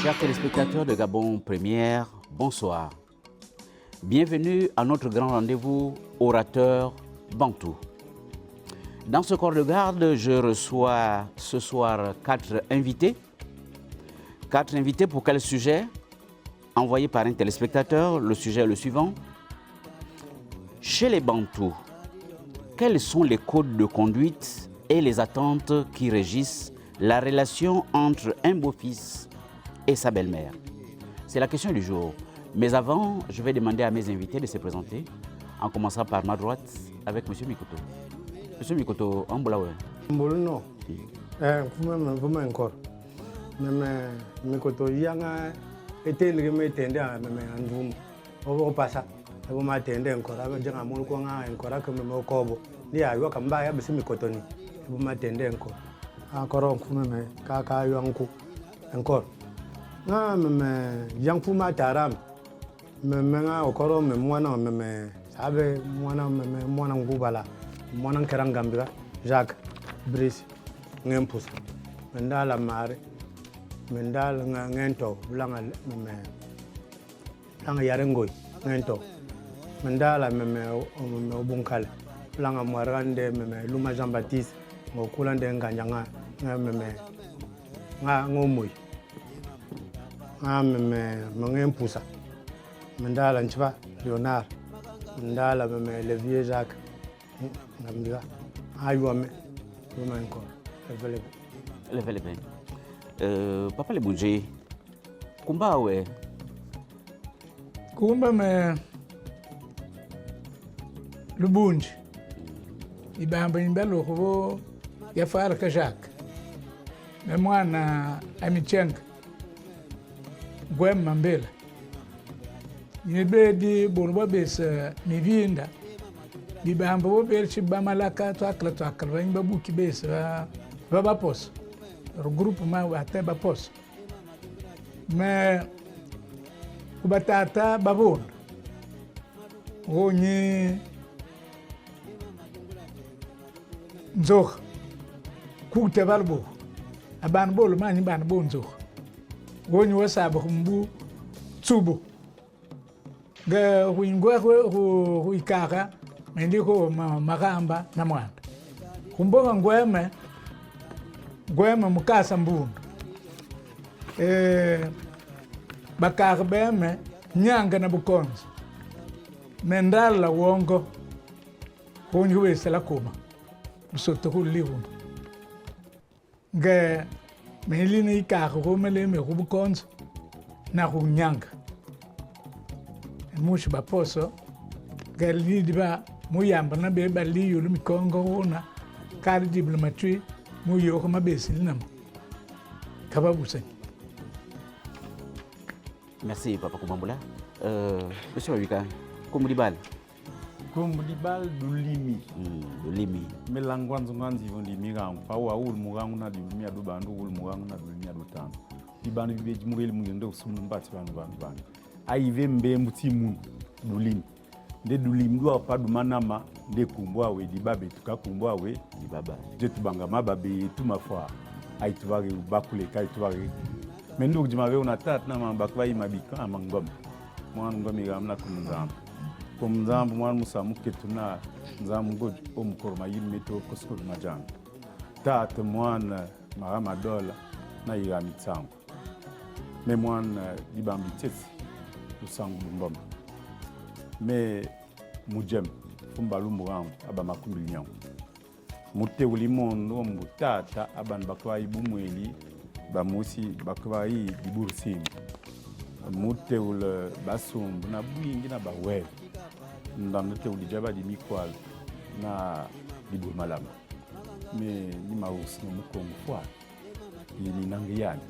Chers téléspectateurs de Gabon Première, bonsoir. Bienvenue à notre grand rendez-vous orateur Bantou. Dans ce corps de garde, je reçois ce soir 4 invités. 4 invités pour quel sujet? Envoyé par un téléspectateur, le sujet est le suivant. Chez les Bantous, quels sont les codes de conduite et les attentes qui régissent la relation entre un beau-fils et sa belle-mère? C'est la question du jour. Mais avant, je vais demander à mes invités de se présenter, en commençant par ma droite avec M. Mikoto. M. Mikoto, en Boulaoué. Non. Vous encore. Mikoto, il y a été le métier à Androum. Au passage, vous m'attendez encore. Avec un mot encore comme le corbeau. Il y a eu un bail à Mikoto. Vous m'attendez encore. Encore un kaka yanku. Encore. Yang Puma Taram. Menga okoro me mwana me sabe mwana ngubala mwana kerangambira Jacques Brice ngempus mendala mare mendala ngento bulanga me langa yarengoy ngento mendala me obunkala bulanga mwarande me Luma Jean Baptiste ngokulande nganyanga me nga ngomoy me ngempusa Mandala Nchva, Léonard, Mandala le vieux Jacques, Nambiga, Ayouame, encore, le Velebe. Papa le Boudjé, Kumba ouais. Kumba me le Boudj, il va en belle au il faut que Jacques. Mais moi, na Amicheng, Gouem Mambela. Ni di borba bes mi vinda di bamba bo bel ci bamalaka to akla bañ ba buki bes ba pos regroupement wa te ba pos mais ku batata babon woni nzox ku te balbo aban bol ma ni ban bon nzox woni wasa ba mbu tsubu ga huingwa huikaka mendiko magamba na mwana kumbonga ngweme mukasa mbundu bakaka beme nyanga na bukonzi mendala wongo honyi wese la kuma usoto hulihun ga melini ikaka humele me hubukonzi na hunyanga mushi baposo gali diba muyamba na be bali yulu mikongo na kari diplomatie muyo ko mabesi linam kababusen. Merci Papa Koumamboula. Monsieur Wika, Koumoudival. Koumoudival Dulimi. Dulimi. Melangwanzo nganzi vondi miram pawa ul murangu na dulimi adu bandu ul murangu na dulimi adu tano. Ibanu bibeji mureli mugende usumnu mbati bandu. Aive mbe mutimu dulim nde dulim do pa dumanama nde kumbwa we dibabe tukakumbwa we dibaba je tubanga mababe tuma fois ai tubare bakule kai tubare mendo kujimave una tat na mamba kwa imabika amangom mwana ngomi gamna kumzambu mwana musamu ketuna nzamu god omkoroma yimeto kosko majana tat mwana marama dola na yigamitsangu me mwana dibambi tesi usangu mboma me mujem fumbalu murangu aba makumbi nyangu mute ulimondo mbutata abantu bakwa ibumweli bamusi bakwa yi dibursini mute ul basumbu na bwingi na bawe ndamete ulijaba di mikwal na diburmalama me ni mausi no mukongo kwa ni nangiyani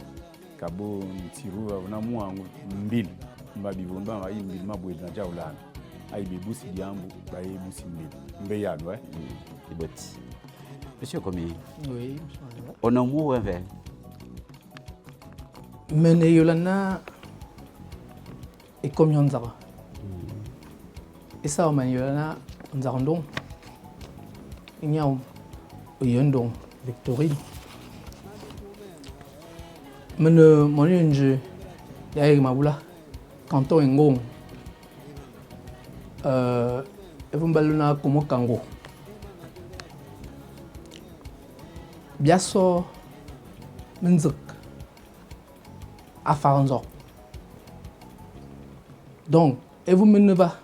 kabo ntiruwa na muangu mbili mbabivumba ba yimbi mabwe na jaulana ai bibusi diambu ba yibusi mbe yanwe iboti. Monsieur Komi. Oui. On a mot un mene yolana e combien d'ara et ça on yolana nzarondon inyao yondon Victorine mene monenje ya mabula canton ngong evumbaluna como kango biaso menzik afaranzo donc evumeneva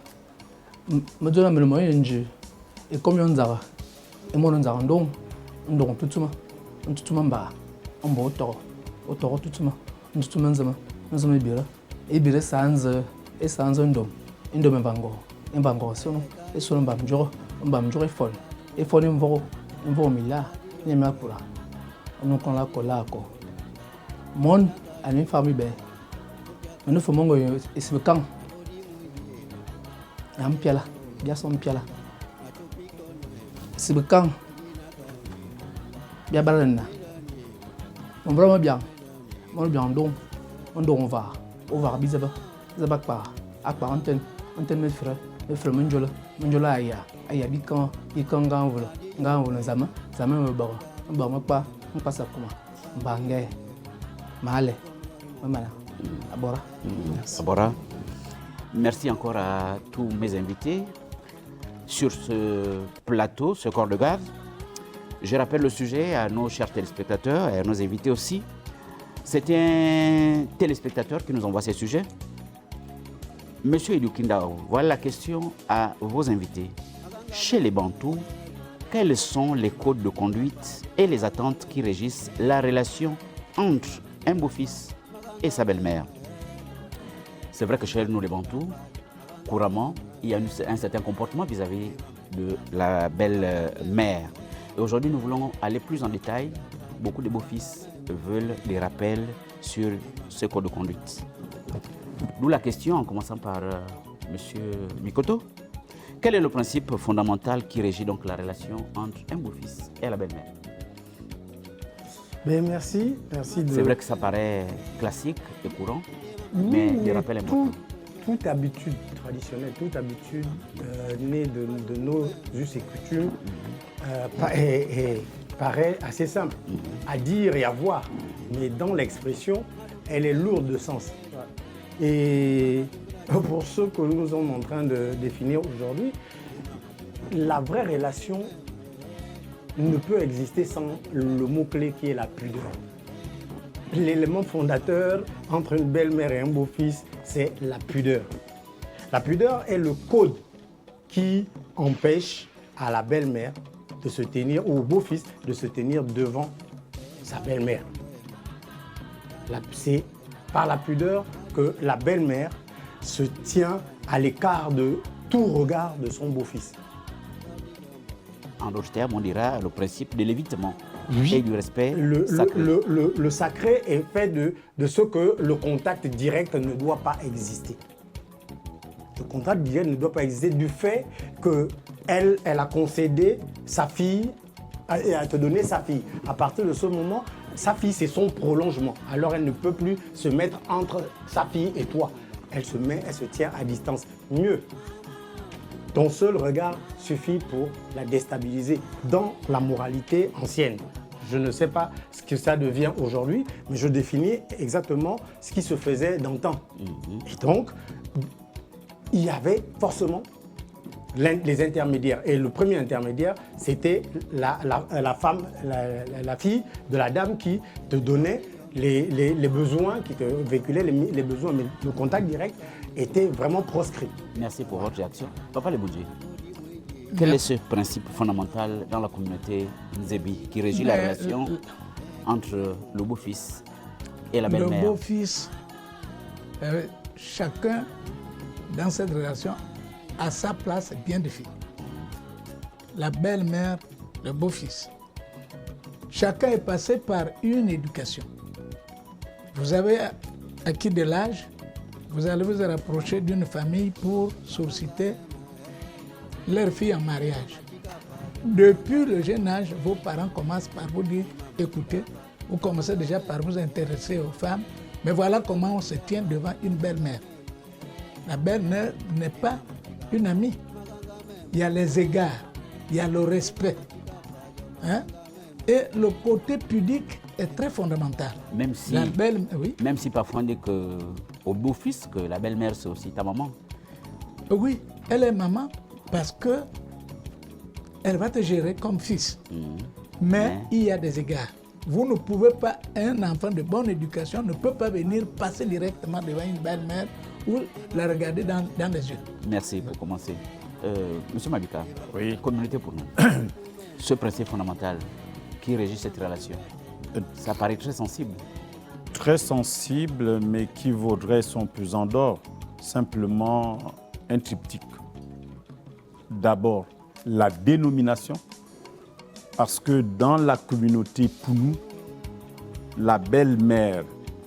medona melmo yenji e comme on zara e mon zara ndong tutuma mba ombo otoro tutuma nzama bira sanze ndom embango sono mbamjoro efon mvo mila nyema kula on kon la kolako mon ani famille be on fo mongo isbekan am piala bia son piala isbekan bia balanna on vraiment bien mon bien on va bizaba pa akpa antenne me frère menjola aya bikan nganvula zama me ba pa on passe comment bangue male mamana Abora. Merci encore à tous mes invités sur ce plateau, ce corps de garde. Je rappelle le sujet à nos chers téléspectateurs et à nos invités aussi. C'est un téléspectateur qui nous envoie ces sujets. Monsieur Idukindao, voilà la question à vos invités. Chez les Bantous, quels sont les codes de conduite et les attentes qui régissent la relation entre un beau-fils et sa belle-mère? C'est vrai que chez nous, les Bantous, couramment, il y a un certain comportement vis-à-vis de la belle-mère. Et aujourd'hui, nous voulons aller plus en détail. Beaucoup de beaux-fils veulent des rappels sur ce code de conduite. D'où la question, en commençant par M. Mikoto. Quel est le principe fondamental qui régit donc la relation entre un beau-fils et la belle-mère? Ben merci de... C'est vrai que ça paraît classique et courant, mais des rappels importants. Toute habitude traditionnelle, toute habitude née de nos us et coutumes paraît assez simple à dire et à voir, mais dans l'expression, elle est lourde de sens. Et pour ce que nous sommes en train de définir aujourd'hui, la vraie relation ne peut exister sans le mot-clé qui est la pudeur. L'élément fondateur entre une belle-mère et un beau-fils, c'est la pudeur. La pudeur est le code qui empêche à la belle-mère de se tenir, ou au beau-fils de se tenir devant sa belle-mère. C'est par la pudeur que la belle-mère se tient à l'écart de tout regard de son beau-fils. En d'autres termes, on dira le principe de l'évitement et du respect sacré. Le sacré est fait de ce que le contact direct ne doit pas exister. Le contact direct ne doit pas exister du fait qu'elle a concédé sa fille et a te donné sa fille. À partir de ce moment, sa fille, c'est son prolongement. Alors elle ne peut plus se mettre entre sa fille et toi. Elle se tient à distance. Mieux, ton seul regard suffit pour la déstabiliser dans la moralité ancienne. Je ne sais pas ce que ça devient aujourd'hui, mais je définis exactement ce qui se faisait d'antan. Et donc, il y avait forcément les intermédiaires. Et le premier intermédiaire, c'était la femme, la fille de la dame qui te donnait les besoins, qui te véhiculait les besoins. Mais le contact direct était vraiment proscrit. Merci pour votre réaction. Papa Leboudji, quel est ce principe fondamental dans la communauté Nzebi qui régit la relation entre le beau-fils et la belle-mère? Le beau-fils, chacun dans cette relation a sa place bien définie. La belle-mère, le beau-fils. Chacun est passé par une éducation. Vous avez acquis de l'âge, vous allez vous rapprocher d'une famille pour solliciter leur fille en mariage. Depuis le jeune âge, vos parents commencent par vous dire, écoutez, vous commencez déjà par vous intéresser aux femmes, mais voilà comment on se tient devant une belle-mère. La belle-mère n'est pas une amie. Il y a les égards, il y a le respect. Et le côté pudique est très fondamentale. Même si, oui. Même si parfois on dit qu'au beau-fils, que la belle-mère c'est aussi ta maman. Oui, elle est maman parce que elle va te gérer comme fils. Mais il y a des égards. Vous ne pouvez pas, un enfant de bonne éducation ne peut pas venir passer directement devant une belle-mère ou la regarder dans les yeux. Merci pour commencer. Monsieur Mabika, Oui. communauté pour nous. Ce principe fondamental qui régit cette relation, ça paraît très sensible. Très sensible, mais qui vaudrait son pesant d'or. Simplement un triptyque. D'abord, la dénomination, parce que dans la communauté Pounou, la belle-mère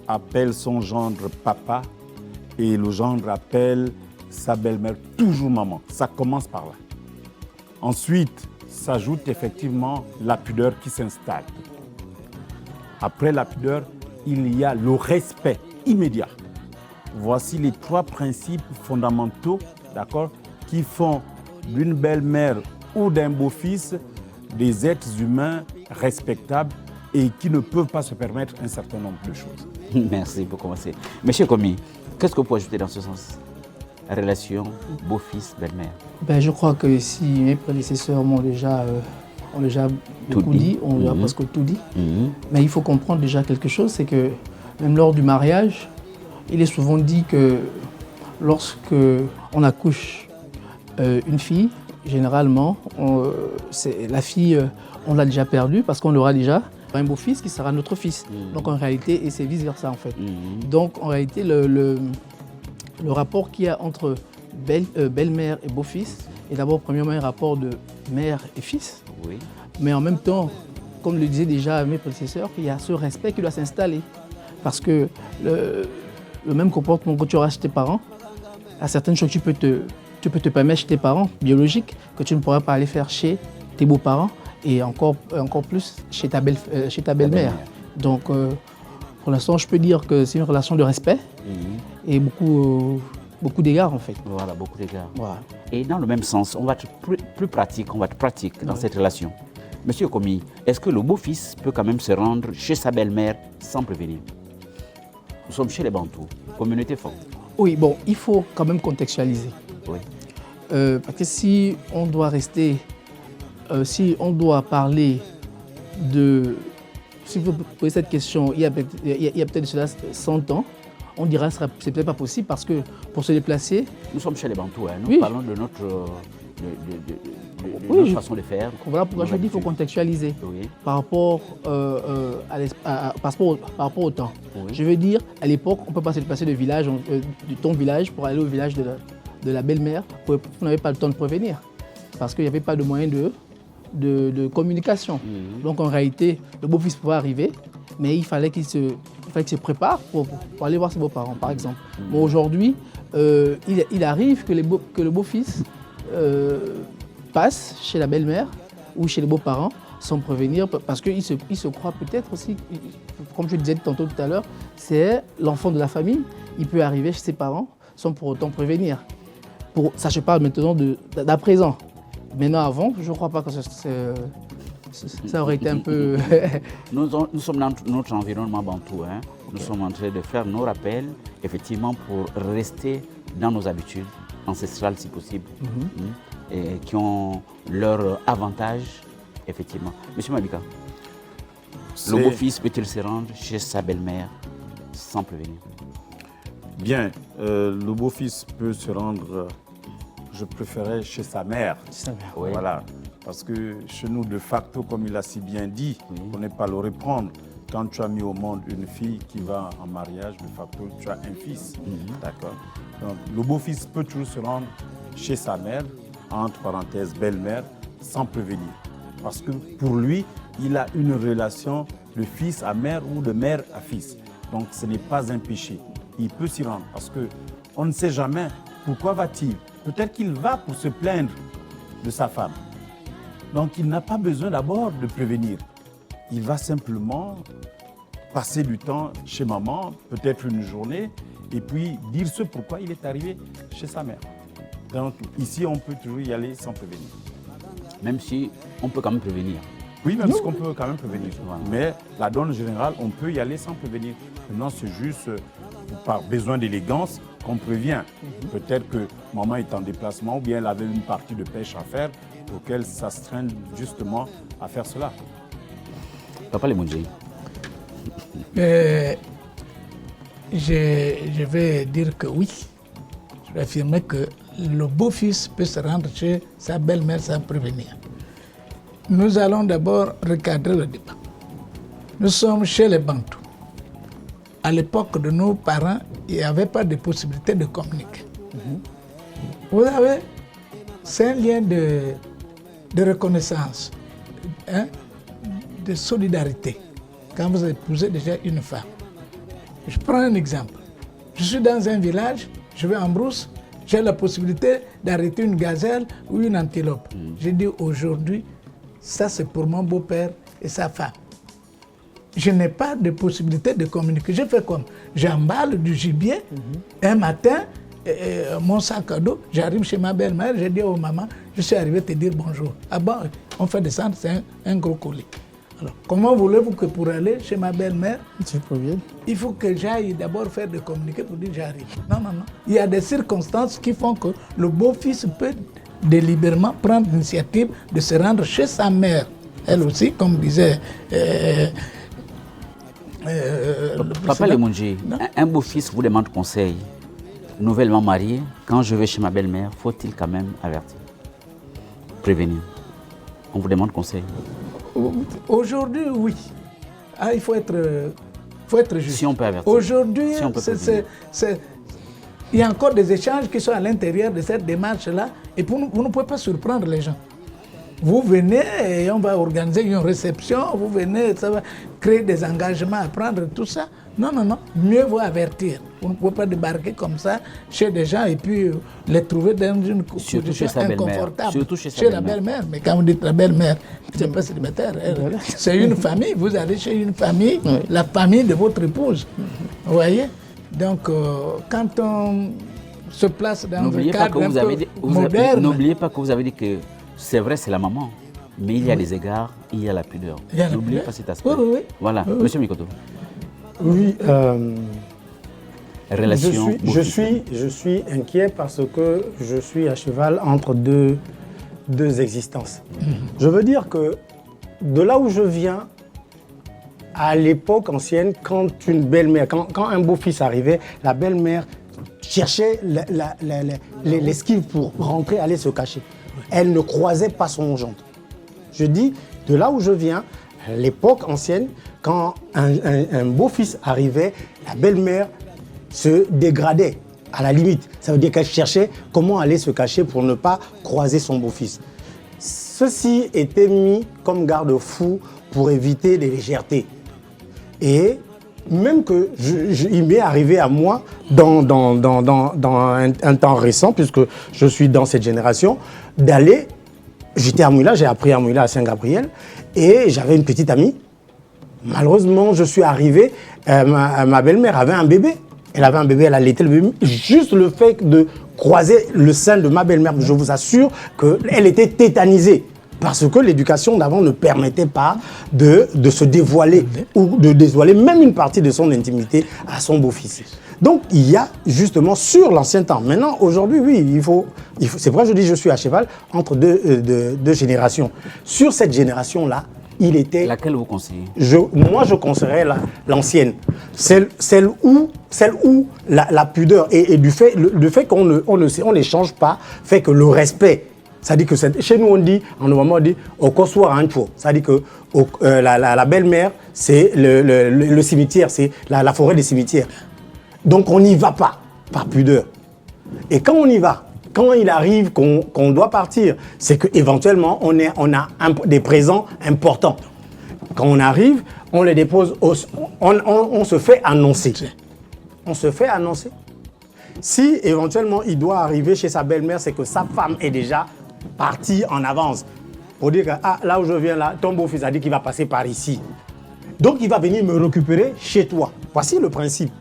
appelle son gendre papa et le gendre appelle sa belle-mère toujours maman. Ça commence par là. Ensuite, s'ajoute effectivement la pudeur qui s'installe. Après la pudeur, il y a le respect immédiat. Voici les 3 principes fondamentaux, d'accord, qui font d'une belle-mère ou d'un beau-fils des êtres humains respectables et qui ne peuvent pas se permettre un certain nombre de choses. Merci pour commencer. Monsieur Komi, qu'est-ce que vous pouvez ajouter dans ce sens? Relation beau-fils, belle-mère. Je crois que si mes prédécesseurs m'ont déjà, beaucoup dit, on lui a presque tout dit. Mais il faut comprendre déjà quelque chose, c'est que même lors du mariage, il est souvent dit que lorsque on accouche une fille, généralement, la fille, on l'a déjà perdue parce qu'on aura déjà un beau-fils qui sera notre fils. Donc en réalité, et c'est vice-versa en fait. Donc en réalité, le rapport qu'il y a entre belle-mère et beau-fils est d'abord premièrement un rapport de mère et fils. Oui. Mais en même temps, comme le disaient déjà mes prédécesseurs, il y a ce respect qui doit s'installer. Parce que le même comportement que tu auras chez tes parents, à certaines choses tu peux te permettre chez tes parents biologiques que tu ne pourras pas aller faire chez tes beaux-parents et encore plus chez ta belle-mère. Donc pour l'instant, je peux dire que c'est une relation de respect et beaucoup d'égards en fait. Voilà, beaucoup d'égards. Voilà. Et dans le même sens, on va être plus pratique, on va être pratique dans cette relation. Monsieur Komi, est-ce que le beau-fils peut quand même se rendre chez sa belle-mère sans prévenir? Nous sommes chez les Bantous, communauté forte. Oui, bon, il faut quand même contextualiser. Oui. Parce que si on doit parler de... Si vous posez cette question, il y a peut-être cela 100 ans, on dira que c'est peut-être pas possible parce que pour se déplacer... Nous sommes chez les Bantous, hein. Nous Oui. parlons de notre, notre façon de faire. Voilà pourquoi je dis qu'il faut contextualiser Oui. par rapport, par rapport au temps. Oui. Je veux dire, à l'époque, on ne peut pas se déplacer de ton village pour aller au village de la belle-mère. Vous n'avez pas le temps de prévenir parce qu'il n'y avait pas de moyen de communication. Donc en réalité, le beau-fils pouvait arriver, mais il fallait qu'il se prépare pour aller voir ses beaux-parents, par exemple. Mais aujourd'hui, il arrive que le beau-fils passe chez la belle-mère ou chez les beaux-parents sans prévenir, parce qu'il se croit peut-être aussi, comme je le disais tantôt tout à l'heure, c'est l'enfant de la famille. Il peut arriver chez ses parents sans pour autant prévenir. Ça, je parle maintenant d'à présent. Maintenant, avant, je ne crois pas que ça aurait été un peu... Nous sommes dans notre environnement bantou. Hein. Nous sommes en train de faire nos rappels, effectivement, pour rester dans nos habitudes ancestrales, si possible, et qui ont leur avantage, effectivement. Monsieur Mabika, le beau-fils peut-il se rendre chez sa belle-mère sans prévenir? Bien, le beau-fils peut se rendre, je préférais, chez sa mère. Oui. Voilà, parce que chez nous, de facto, comme il a si bien dit, on n'est pas le reprendre. Quand tu as mis au monde une fille qui va en mariage, de facto, tu as un fils. D'accord. Donc, le beau-fils peut toujours se rendre chez sa mère, entre parenthèses, belle-mère, sans prévenir. Parce que pour lui, il a une relation de fils à mère ou de mère à fils. Donc, ce n'est pas un péché. Il peut s'y rendre parce qu'on ne sait jamais pourquoi va-t-il. Peut-être qu'il va pour se plaindre de sa femme. Donc, il n'a pas besoin d'abord de prévenir. Il va simplement passer du temps chez maman, peut-être une journée, et puis dire ce pourquoi il est arrivé chez sa mère. Donc, ici, on peut toujours y aller sans prévenir. Même si on peut quand même prévenir. Oui, même ce qu'on peut quand même prévenir. Mais la donne générale, on peut y aller sans prévenir. Maintenant, c'est juste par besoin d'élégance qu'on prévient. Peut-être que maman est en déplacement ou bien elle avait une partie de pêche à faire auquel s'astreint justement à faire cela. Papa Lemondji. Je vais dire que oui. Je vais affirmer que le beau-fils peut se rendre chez sa belle-mère sans prévenir. Nous allons d'abord recadrer le débat. Nous sommes chez les Bantous. À l'époque de nos parents, il n'y avait pas de possibilité de communiquer. Vous avez, c'est un lien de reconnaissance, hein, de solidarité, quand vous épousez déjà une femme. Je prends un exemple. Je suis dans un village, je vais en brousse, j'ai la possibilité d'arrêter une gazelle ou une antilope. Je dis aujourd'hui, ça c'est pour mon beau-père et sa femme. Je n'ai pas de possibilité de communiquer. Je fais comme? J'emballe du gibier. Un matin, mon sac à dos, j'arrive chez ma belle-mère, je dis aux mamans, je suis arrivé te dire bonjour. Ah bon, on fait descendre, c'est un gros colis. Alors, comment voulez-vous que pour aller chez ma belle-mère, il faut que j'aille d'abord faire de communiquer pour dire j'arrive. Non. Il y a des circonstances qui font que le beau-fils peut délibérément prendre l'initiative de se rendre chez sa mère. Elle aussi, comme disait... Papa Lemondji, un beau-fils vous demande conseil. Nouvellement marié, quand je vais chez ma belle-mère, faut-il quand même avertir, prévenir? On vous demande conseil. Aujourd'hui, oui. Ah, il faut être juste. Si on peut avertir. Aujourd'hui, Si il y a encore des échanges qui sont à l'intérieur de cette démarche-là et vous ne pouvez pas surprendre les gens. Vous venez et on va organiser une réception, vous venez, ça va créer des engagements à prendre, tout ça. Non. Mieux vaut avertir. Vous ne pouvez pas débarquer comme ça chez des gens et puis les trouver dans une position inconfortable. Surtout chez la belle-mère. Mais quand vous dites la belle-mère, c'est pas célibataire. C'est une famille. Vous allez chez une famille, la famille de votre épouse. Vous voyez? Donc, quand on se place dans un cadre un peu moderne... N'oubliez pas que vous avez dit que c'est vrai, c'est la maman, mais il y a des égards, il y a la pudeur. N'oubliez pas cet aspect. Oui. Voilà, Monsieur Mikoto. Oui, relation. Je suis inquiet parce que je suis à cheval entre deux existences. Je veux dire que de là où je viens, à l'époque ancienne, quand une belle-mère, quand un beau-fils arrivait, la belle-mère cherchait l'esquive pour rentrer, aller se cacher. Elle ne croisait pas son gendre. Je dis, de là où je viens, à l'époque ancienne, quand un beau-fils arrivait, la belle-mère se dégradait, à la limite. Ça veut dire qu'elle cherchait comment aller se cacher pour ne pas croiser son beau-fils. Ceci était mis comme garde-fou pour éviter les légèretés. Et même que il m'est arrivé à moi, dans un temps récent, puisque je suis dans cette génération, d'aller, j'étais à Mouila, j'ai appris à Mouila à Saint-Gabriel, et j'avais une petite amie. Malheureusement, je suis arrivé, ma belle-mère avait un bébé. Elle avait un bébé, elle allaitait le bébé. Juste le fait de croiser le sein de ma belle-mère, je vous assure qu'elle était tétanisée. Parce que l'éducation d'avant ne permettait pas de se dévoiler ou de dévoiler même une partie de son intimité à son beau-fils. Donc il y a justement sur l'ancien temps. Maintenant, aujourd'hui, oui, il faut c'est vrai, je dis je suis à cheval entre deux générations. Sur cette génération-là, il était... Laquelle vous conseillez? Moi, je conseillerais l'ancienne. Celle où la pudeur et du fait, le fait qu'on ne l'échange pas fait que le respect... C'est-à-dire que chez nous, on dit, en normalement, on dit au Kosoir Ancho. C'est-à-dire que la belle-mère, c'est le cimetière, c'est la forêt des cimetières. Donc, on n'y va pas, par pudeur. Et quand on y va, quand il arrive qu'on doit partir, c'est qu'éventuellement, on a des présents importants. Quand on arrive, on les dépose, on se fait annoncer. On se fait annoncer. Si éventuellement, il doit arriver chez sa belle-mère, c'est que sa femme est déjà partie en avance. Pour dire que là où je viens, là, ton beau-fils a dit qu'il va passer par ici. Donc, il va venir me récupérer chez toi. Voici le principe.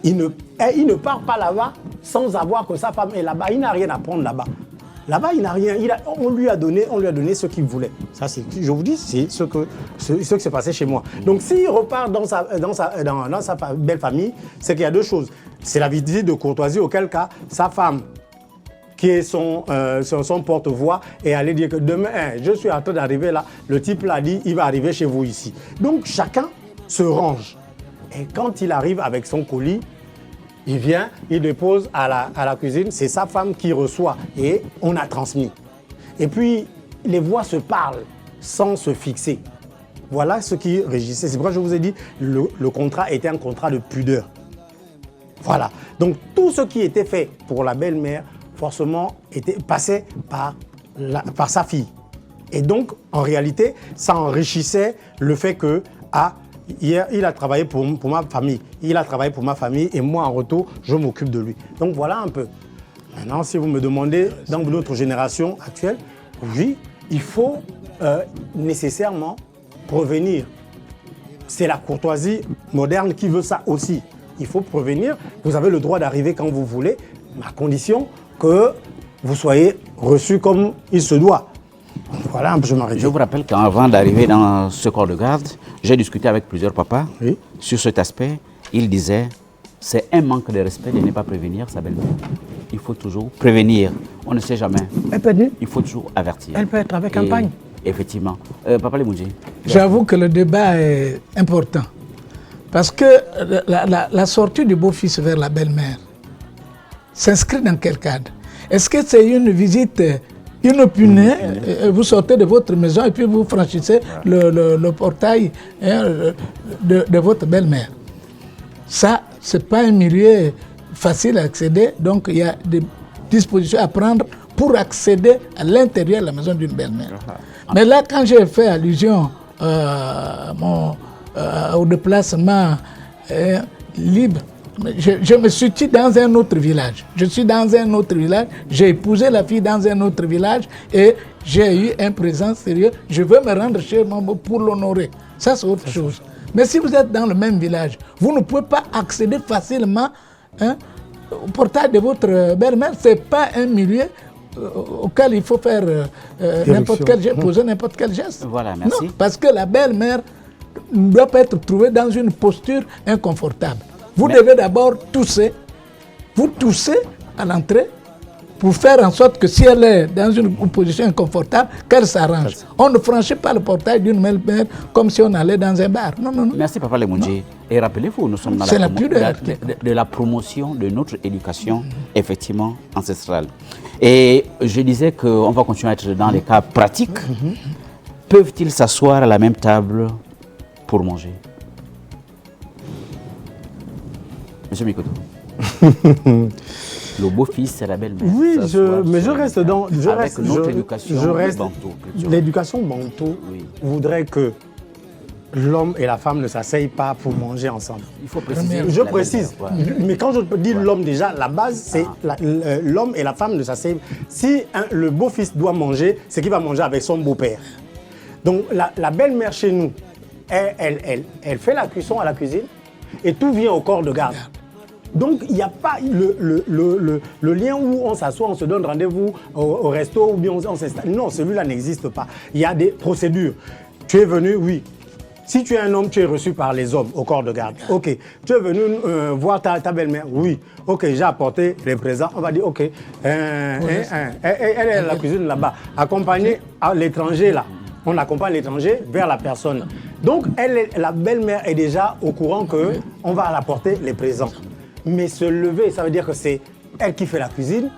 Il ne part pas là-bas sans avoir que sa femme est là-bas. Il n'a rien à prendre là-bas. Là-bas, il n'a rien. On lui a donné ce qu'il voulait. Ça, je vous dis, c'est ce qui s'est passé chez moi. Donc, s'il repart dans sa belle famille, c'est qu'il y a deux choses. C'est la visite de courtoisie, auquel cas, sa femme, qui est son porte-voix, et aller dire que demain, je suis en train d'arriver là, le type l'a dit, il va arriver chez vous ici. Donc, chacun se range. Et quand il arrive avec son colis, il vient, il dépose à la cuisine, c'est sa femme qui reçoit et on a transmis. Et puis, les voix se parlent sans se fixer. Voilà ce qui régissait. C'est pourquoi je vous ai dit, le contrat était un contrat de pudeur. Voilà. Donc, tout ce qui était fait pour la belle-mère, forcément, passait par sa fille. Et donc, en réalité, ça enrichissait le fait que, hier, il a travaillé pour ma famille. Il a travaillé pour ma famille et moi, en retour, je m'occupe de lui. Donc, voilà un peu. Maintenant, si vous me demandez, dans notre génération actuelle, oui, il faut nécessairement prévenir. C'est la courtoisie moderne qui veut ça aussi. Il faut prévenir. Vous avez le droit d'arriver quand vous voulez, à condition que vous soyez reçu comme il se doit. Voilà un peu, je vous rappelle qu'avant d'arriver dans ce corps de garde, j'ai discuté avec plusieurs papas sur cet aspect. Ils disaient, c'est un manque de respect de ne pas prévenir sa belle-mère. Il faut toujours prévenir. On ne sait jamais. Il faut toujours avertir. Elle peut être avec campagne. Effectivement. Papa Lemoudji. J'avoue que le débat est important. Parce que la sortie du beau-fils vers la belle-mère s'inscrit dans quel cadre? Est-ce que c'est une visite inopinée, vous sortez de votre maison et puis vous franchissez le portail de votre belle-mère? Ça, ce n'est pas un milieu facile à accéder, donc il y a des dispositions à prendre pour accéder à l'intérieur de la maison d'une belle-mère. Mais là, quand j'ai fait allusion au déplacement libre, je me suis dit dans un autre village. Je suis dans un autre village, j'ai épousé la fille dans un autre village et j'ai eu un présent sérieux. Je veux me rendre chez moi pour l'honorer. Ça, c'est autre chose. Mais si vous êtes dans le même village, vous ne pouvez pas accéder facilement au portail de votre belle-mère. Ce n'est pas un milieu auquel il faut faire poser n'importe quel geste. Voilà, merci. Non, parce que la belle-mère ne doit pas être trouvée dans une posture inconfortable. Vous devez d'abord tousser. Vous toussez à l'entrée pour faire en sorte que si elle est dans une position inconfortable, qu'elle s'arrange. On ne franchit pas le portail d'une belle-mère comme si on allait dans un bar. Non, non, non. Merci, Papa Lemoudji. Et rappelez-vous, nous sommes dans de la promotion de notre éducation, effectivement, ancestrale. Et je disais qu'on va continuer à être dans les cas pratiques. Peuvent-ils s'asseoir à la même table pour manger? Monsieur Mikoto. Le beau-fils et la belle-mère. Oui, mais je reste dans... L'éducation bantou voudrait que l'homme et la femme ne s'asseyent pas pour manger ensemble. Il faut préciser. Je précise. Mais quand je dis l'homme déjà, la base, c'est l'homme et la femme ne s'asseyent. Si le beau-fils doit manger, c'est qu'il va manger avec son beau-père. Donc la belle-mère chez nous, elle fait la cuisson à la cuisine et tout vient au corps de garde. Donc, il n'y a pas le lien où on s'assoit, on se donne rendez-vous au resto ou bien on s'installe. Non, celui-là n'existe pas. Il y a des procédures. Tu es venu, oui. Si tu es un homme, tu es reçu par les hommes au corps de garde. OK. Tu es venu voir ta belle-mère, oui. OK, j'ai apporté les présents. On va dire, OK. Elle est à la cuisine là-bas. Accompagnée à l'étranger là. On accompagne l'étranger vers la personne. Donc, la belle-mère est déjà au courant qu'on va l'apporter les présents. Mais se lever, ça veut dire que c'est elle qui fait la cuisine,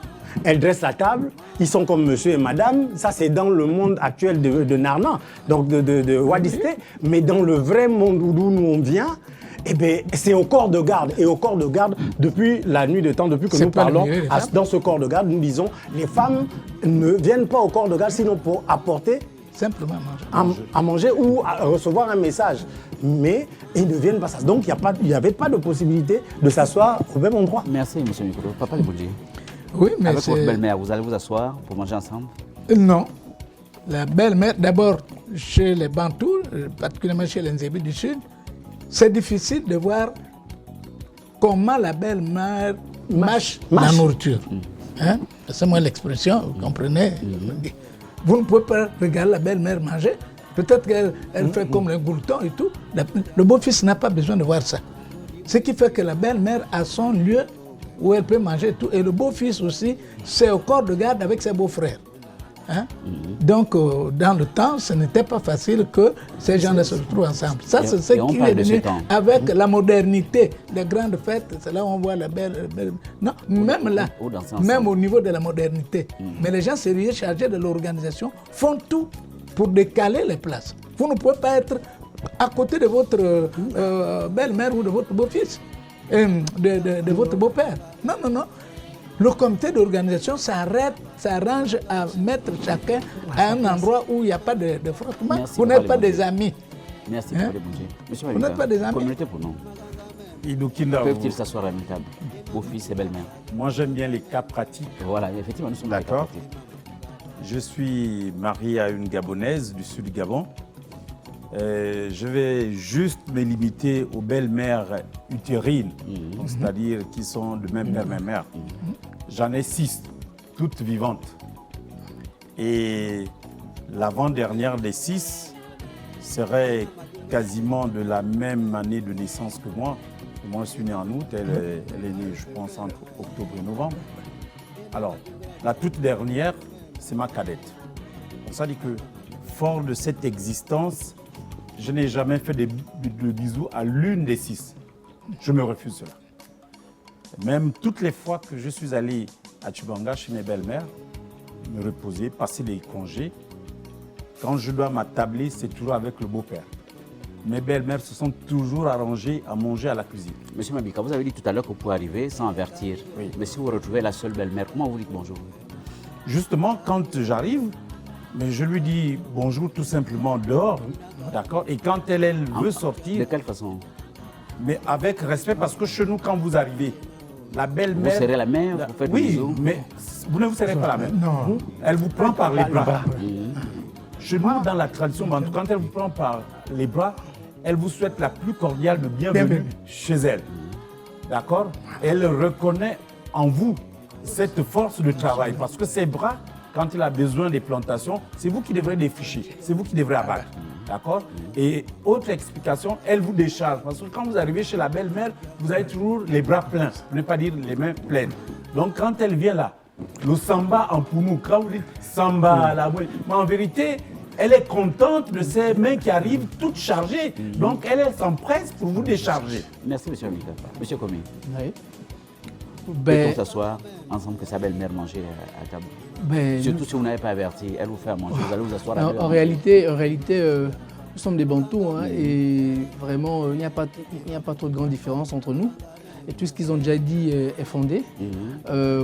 elle dresse la table, ils sont comme monsieur et madame, ça c'est dans le monde actuel de Narnan, donc de Wadisté, mais dans le vrai monde d'où nous on vient, eh bien, c'est au corps de garde. Et au corps de garde, depuis la nuit de temps, depuis que nous parlons, dans ce corps de garde, nous disons, les femmes ne viennent pas au corps de garde sinon pour apporter simplement à manger ou à recevoir un message. Mais ils ne viennent pas ça. Donc il n'y avait pas de possibilité de s'asseoir au même endroit. Merci, M. Mikoto. Papa Lemoudji. Oui, mais avec votre belle-mère, vous allez vous asseoir pour manger ensemble? Non. La belle-mère, d'abord, chez les Bantous, particulièrement chez les Nzébi du Sud, c'est difficile de voir comment la belle-mère mâche la nourriture. Hein? C'est moi l'expression, vous comprenez? Vous ne pouvez pas regarder la belle-mère manger. Peut-être qu'elle fait comme le glouton et tout. Le beau-fils n'a pas besoin de voir ça. Ce qui fait que la belle-mère a son lieu où elle peut manger tout. Et le beau-fils aussi, c'est au corps de garde avec ses beaux-frères. Hein? Donc, dans le temps, ce n'était pas facile que ces gens-là se retrouvent ensemble. Ça, c'est ce qui est venu avec la modernité, les grandes fêtes. C'est là où on voit la belle... Non, même là, même au niveau de la modernité. Mais les gens sérieux chargés de l'organisation font tout pour décaler les places. Vous ne pouvez pas être à côté de votre belle-mère ou de votre beau-fils, de votre beau-père. Non, non, non. Le comité d'organisation s'arrange à mettre chacun à un endroit où il n'y a pas de frottement. Vous n'êtes pas des amis. Merci pour les bouger. Monsieur vous n'êtes pas des amis. Communauté pour nous. Peuvent-ils s'asseoir à une table, beau-fils et belle-mère? Moi, j'aime bien les cas pratiques. Voilà, effectivement, nous sommes dans les cas D'accord. pratiques. Je suis marié à une Gabonaise du sud du Gabon. Je vais juste me limiter aux belles-mères utérines, c'est-à-dire qui sont de même père, même mère. J'en ai 6, toutes vivantes. Et l'avant-dernière des 6 serait quasiment de la même année de naissance que moi. Moi, je suis né en août, elle est née, je pense, entre octobre et novembre. Alors, la toute dernière, c'est ma cadette. Ça dit que, fort de cette existence, je n'ai jamais fait de bisous à l'une des 6. Je me refuse cela. Même toutes les fois que je suis allé à Tchibanga chez mes belles-mères, me reposer, passer les congés, quand je dois m'attabler, c'est toujours avec le beau-père. Mes belles-mères se sont toujours arrangées à manger à la cuisine. Monsieur Mabika, vous avez dit tout à l'heure que vous pouvez arriver sans avertir. Oui. Mais si vous retrouvez la seule belle-mère, comment vous dites bonjour? Justement, quand j'arrive, mais je lui dis bonjour tout simplement dehors, d'accord? Et quand elle veut sortir... De quelle façon? Mais avec respect, parce que chez nous, quand vous arrivez, la belle-mère... Vous serrez la main, vous faites des oui, bisous? mais vous ne vous serrez pas la main. Non. Elle vous prend par les bras. Chez nous, dans la tradition, quand elle vous prend par les bras, elle vous souhaite la plus cordiale de bienvenue chez elle. D'accord? Elle reconnaît en vous cette force de travail, parce que ses bras, quand il a besoin des plantations, c'est vous qui devrez défricher, c'est vous qui devrez abattre. D'accord? Et autre explication, elle vous décharge. Parce que quand vous arrivez chez la belle-mère, vous avez toujours les bras pleins, pour ne pas dire les mains pleines. Donc quand elle vient là, le samba en poumou, quand vous dites samba, la boue, mais en vérité, elle est contente de ses mains qui arrivent toutes chargées. Donc elle s'empresse pour vous décharger. Merci, monsieur Mika. Monsieur Komi, Oui. peut-on s'asseoir ensemble que sa belle-mère manger à table? Surtout si vous n'avez pas averti, elle vous fait à manger, vous allez vous asseoir à En réalité, nous sommes des Bantous et vraiment, il n'y a pas trop de grande différence entre nous. Et tout ce qu'ils ont déjà dit est fondé.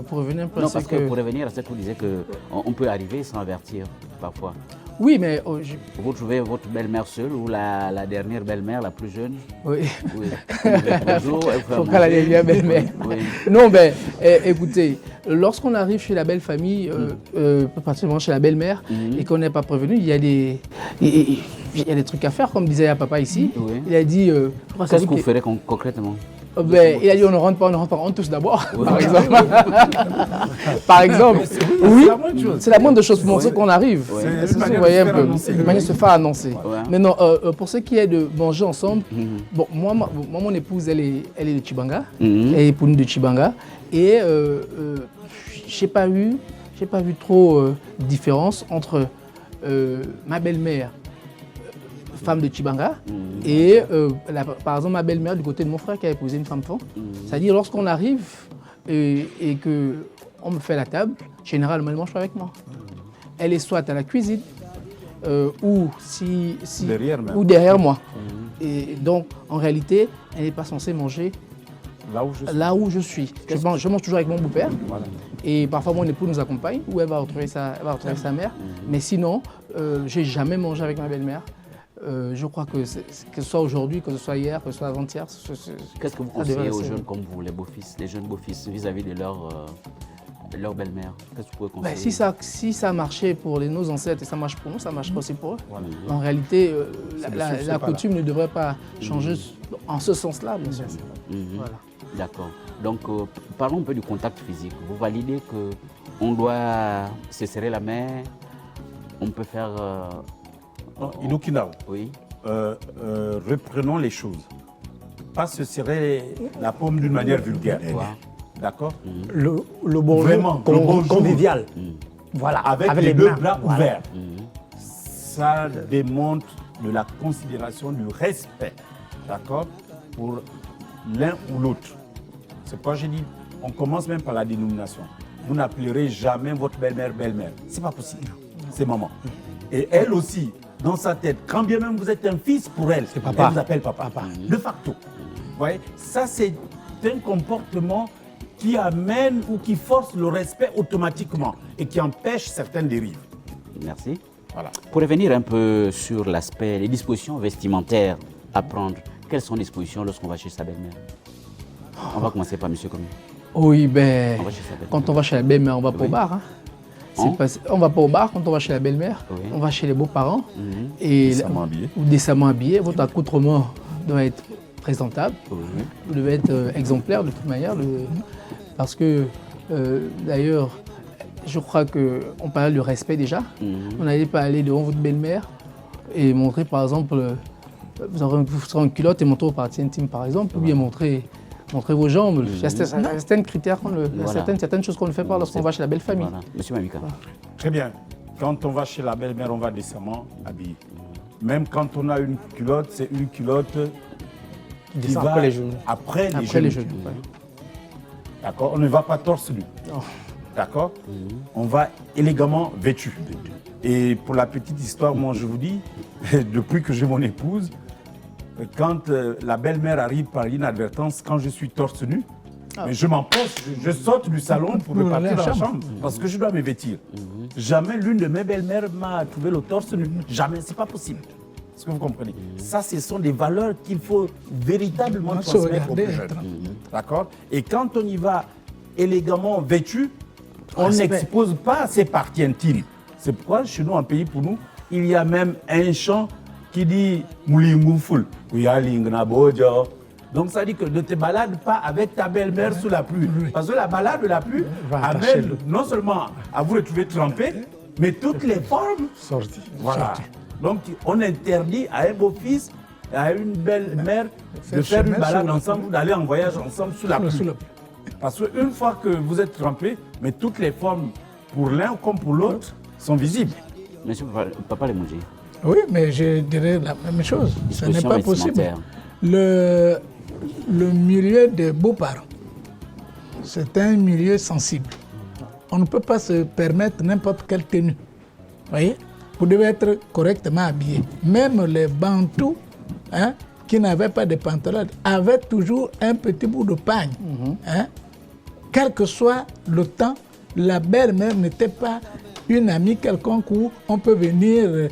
Pour revenir un peu à parce que pour revenir à ce que vous disiez, qu'on peut arriver sans avertir parfois. Oui, mais... Vous trouvez votre belle-mère seule ou la dernière belle-mère, la plus jeune? Oui. Bonjour, elle faut pas la dernière belle-mère. Oui. Non, écoutez, lorsqu'on arrive chez la belle famille, particulièrement chez la belle-mère, et qu'on n'est pas prévenu, il y a des trucs à faire, comme disait papa ici. Oui. Il a dit... Qu'est-ce que vous ferez concrètement? Il a dit on ne rentre pas, on tous d'abord, par exemple. Par exemple, oui, c'est la moindre chose pour montrer qu'on arrive. Vous voyez un peu, de manière se faire annoncer. Ouais. Mais non, pour ce qui est de manger ensemble, bon, moi, mon épouse, elle est de Tchibanga, elle est épouse de Tchibanga, et j'ai pas vu trop de différence entre ma belle-mère, femme de Tchibanga, et par exemple ma belle-mère du côté de mon frère qui a épousé une femme femme. C'est-à-dire lorsqu'on arrive et qu'on me fait la table, généralement elle ne mange pas avec moi. Elle est soit à la cuisine ou derrière moi. Et donc en réalité, elle n'est pas censée manger là où je suis. Je mange toujours avec mon beau-père. Voilà. Et parfois mon époux nous accompagne ou elle va retrouver sa mère. Mais sinon, je n'ai jamais mangé avec ma belle-mère. Je crois que ce soit aujourd'hui, que ce soit hier, que ce soit avant-hier. Qu'est-ce que vous conseillez aux jeunes comme vous, les jeunes beaux-fils, vis-à-vis de leur belle-mère? Qu'est-ce que vous pouvez conseiller? Si ça marchait pour nos ancêtres et ça marche pour nous, ça marchera aussi pour eux. Voilà. En réalité, la coutume ne devrait pas changer en ce sens-là, bien sûr. Voilà. D'accord. Donc, parlons un peu du contact physique. Vous validez qu'on doit se serrer la main, on peut faire... Inokina, Oui. reprenons les choses. Pas se serrer la paume d'une manière vulgaire. Voilà. D'accord? Le bonjour Vraiment, le bonjour. convivial. Voilà, Avec les deux mains. bras Voilà. ouverts. Ça démontre de la considération, du respect, d'accord, pour l'un ou l'autre. C'est pourquoi j'ai dit, on commence même par la dénomination. Vous n'appellerez jamais votre belle-mère belle-mère. C'est pas possible. C'est maman. Et elle aussi, dans sa tête, quand bien même vous êtes un fils pour elle, papa. elle vous appelle papa. De facto. Vous voyez, ça c'est un comportement qui amène ou qui force le respect automatiquement et qui empêche certaines dérives. Merci. Voilà. Pour revenir un peu sur l'aspect, les dispositions vestimentaires à prendre, quelles sont les dispositions lorsqu'on va chez sa belle-mère? On va commencer par M. Commis. Oui, ben, On va chez sa belle-mère. quand on va chez la belle-mère, on va pas au bar. Hein. On va pas au bar quand on va chez la belle-mère. Oui. On va chez les beaux-parents. Et Décemment habillé. ou décemment habillé. Votre accoutrement doit être présentable. Oui. Vous devez être exemplaire de toute manière. Parce que, d'ailleurs, je crois qu'on parlait du respect déjà. On n'allait pas aller devant votre belle-mère et montrer, par exemple, vous serez en culotte et montrer vos parties intimes, par exemple, ou bien montrer vos jambes. Il y a certains critères, certaines choses qu'on ne fait pas lorsqu'on va chez la belle famille. Voilà. Monsieur Mamika. Très bien. Quand on va chez la belle-mère, on va décemment habillé. Même quand on a une culotte, c'est une culotte qui descend va après les genoux. Après les Après les genoux. genoux. Ouais. D'accord? On ne va pas torse nu. D'accord? On va élégamment vêtu. Et pour la petite histoire, moi je vous dis, depuis que j'ai mon épouse, quand la belle-mère arrive par inadvertance, quand je suis torse nu, mais je m'empresse, je saute du salon pour repartir dans la chambre parce que je dois me vêtir. Jamais l'une de mes belles-mères m'a trouvé le torse nu. Jamais, c'est pas possible. Est-ce que vous comprenez? Ça, ce sont des valeurs qu'il faut véritablement transmettre aux plus jeunes. D'accord? Et quand on y va élégamment vêtu, on n'expose pas ses parties intimes. C'est pourquoi chez nous, en pays pour nous, il y a même un chant qui dit Moulingouful. Donc ça dit que ne te balade pas avec ta belle-mère sous la pluie. Parce que la balade de la pluie amène non seulement à vous retrouver trempé, mais toutes les formes Sorti. voilà. Donc, on interdit à un beau-fils et à une belle-mère de faire une balade ensemble, d'aller en voyage ensemble sous la pluie. Parce qu'une fois que vous êtes trempés, mais toutes les formes, pour l'un comme pour l'autre, sont visibles. Monsieur Papa Lemouji. Oui, mais je dirais la même chose. Ce n'est Disposition pas possible. vestimentaire. Le milieu des beaux-parents, c'est un milieu sensible. On ne peut pas se permettre n'importe quelle tenue. Voyez? Vous devez être correctement habillé. Même les bantous, hein, qui n'avaient pas de pantalon, avaient toujours un petit bout de pagne. Hein. Quel que soit le temps, la belle-mère n'était pas une amie quelconque où on peut venir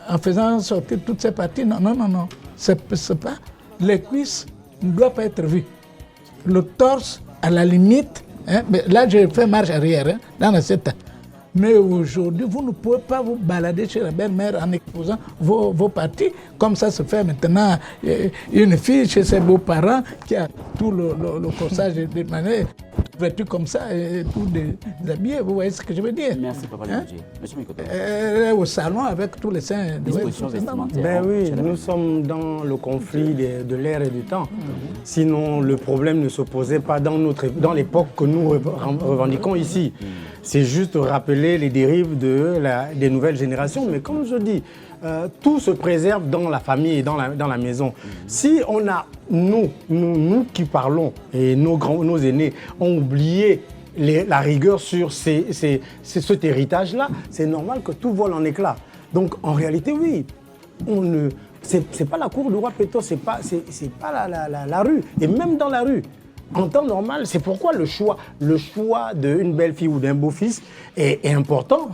en faisant sortir toutes ces parties. Non, non, non, non. C'est pas. Les cuisses ne doivent pas être vues. Le torse, à la limite, hein, mais là j'ai fait marche arrière, hein, dans la état. Mais aujourd'hui, vous ne pouvez pas vous balader chez la belle-mère en exposant vos parties. Comme ça se fait maintenant, une fille chez ses beaux-parents qui a tout le corsage de manière vêtue comme ça et tout déshabillé. Vous voyez ce que je veux dire? Merci, Papa Lemouji. Monsieur Mikoto. Elle est au salon avec tous les seins. Dispositions vestimentaires. Ben oui, nous sommes dans le conflit de l'air et du temps. Sinon, le problème ne se posait pas dans l'époque que nous revendiquons ici. C'est juste rappeler les dérives des nouvelles générations. Mais comme je dis, tout se préserve dans la famille et dans la maison. Si on a, nous qui parlons, et nos aînés ont oublié la rigueur sur cet héritage-là, c'est normal que tout vole en éclats. Donc en réalité, oui, c'est pas la cour du roi Péto, c'est pas la rue. Et même dans la rue, en temps normal, c'est pourquoi le choix d'une belle-fille ou d'un beau-fils est important.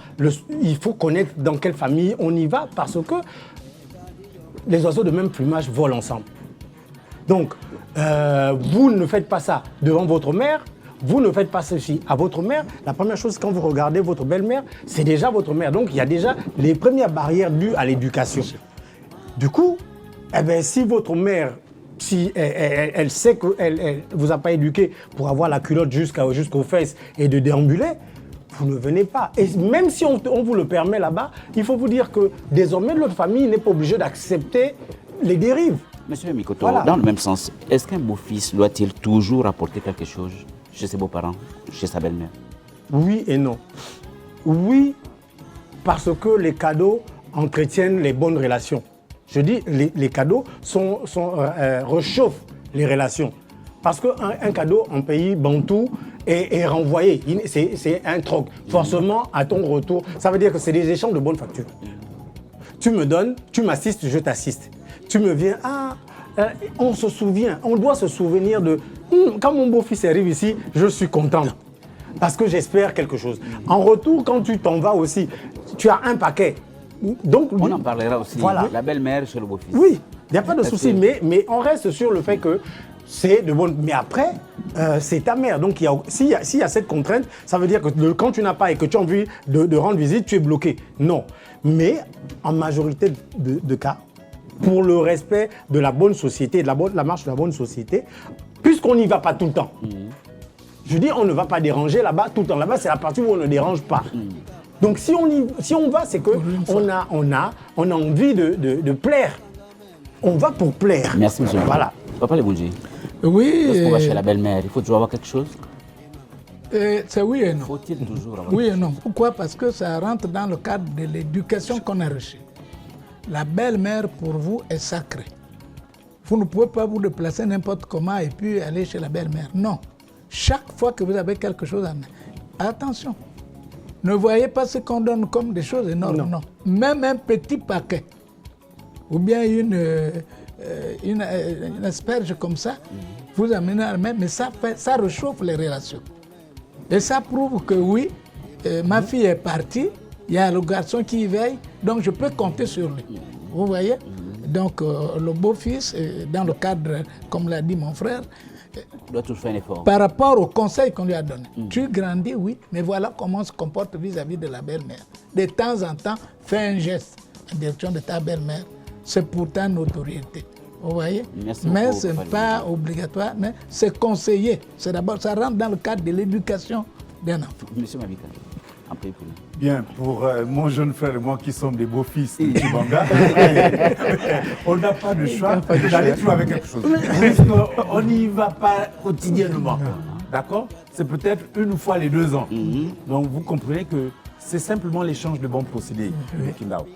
Il faut connaître dans quelle famille on y va parce que les oiseaux de même plumage volent ensemble. Donc, vous ne faites pas ça devant votre mère, vous ne faites pas ceci à votre mère. La première chose, quand vous regardez votre belle-mère, c'est déjà votre mère. Donc, il y a déjà les premières barrières dues à l'éducation. Du coup, si votre mère si elle sait qu'elle ne vous a pas éduqué pour avoir la culotte jusqu'aux fesses et de déambuler, vous ne venez pas. Et même si on vous le permet là-bas, il faut vous dire que désormais, notre famille n'est pas obligée d'accepter les dérives. Monsieur Mikoto, Voilà. dans le même sens, est-ce qu'un beau-fils doit-il toujours apporter quelque chose chez ses beaux-parents, chez sa belle-mère? Oui et non. Oui, parce que les cadeaux entretiennent les bonnes relations. Je dis, les cadeaux réchauffent les relations. Parce qu'un cadeau en pays bantou est renvoyé. C'est un troc. Forcément, à ton retour, ça veut dire que c'est des échanges de bonne facture. Tu me donnes, tu m'assistes, je t'assiste. Tu me viens, on se souvient, on doit se souvenir de quand mon beau-fils arrive ici, je suis content. Parce que j'espère quelque chose. En retour, quand tu t'en vas aussi, tu as un paquet. Donc, on en parlera aussi. Voilà. La belle-mère chez le beau-fils. Oui, il n'y a pas de souci, mais on reste sur le fait que c'est de bonne. Mais après, c'est ta mère. Donc, s'il y a cette contrainte, ça veut dire que quand tu n'as pas et que tu as envie de rendre visite, tu es bloqué. Non. Mais en majorité de cas, pour le respect de la bonne société, de la marche de la bonne société, puisqu'on n'y va pas tout le temps. Je dis, on ne va pas déranger là-bas tout le temps. Là-bas, c'est la partie où on ne dérange pas. Donc, si on va, c'est qu'on a envie de plaire. On va pour plaire. Merci, monsieur. Voilà. Papa Lebundji. Oui. Lorsqu'on va chez la belle-mère, il faut toujours avoir quelque chose? C'est oui et non. Faut-il toujours avoir Oui et non. Pourquoi? Parce que ça rentre dans le cadre de l'éducation qu'on a reçue. La belle-mère, pour vous, est sacrée. Vous ne pouvez pas vous déplacer n'importe comment et puis aller chez la belle-mère. Non. Chaque fois que vous avez quelque chose à main, attention. Ne voyez pas ce qu'on donne comme des choses énormes. Non. Même un petit paquet ou bien une asperge comme ça, vous amenez à la main, mais ça réchauffe les relations. Et ça prouve que oui, ma fille est partie, il y a le garçon qui y veille, donc je peux compter sur lui. Vous voyez? Donc le beau-fils, dans le cadre, comme l'a dit mon frère, doit toujours faire un effort. Par rapport au conseil qu'on lui a donné. Tu grandis, oui, mais voilà comment on se comporte vis-à-vis de la belle-mère. De temps en temps, fais un geste en direction de ta belle-mère. C'est pour ta notoriété. Vous voyez? Mais ce n'est pas obligatoire, mais c'est conseillé. C'est d'abord, ça rentre dans le cadre de l'éducation d'un enfant. Monsieur Mabika, en paix pour Bien, pour mon jeune frère et moi qui sommes des beaux-fils de Chibanga, on n'a pas de choix d'aller toujours avec quelque chose. On n'y va pas quotidiennement. D'accord? C'est peut-être une fois les 2 ans. Donc vous comprenez que c'est simplement l'échange de bons procédés de Kindao.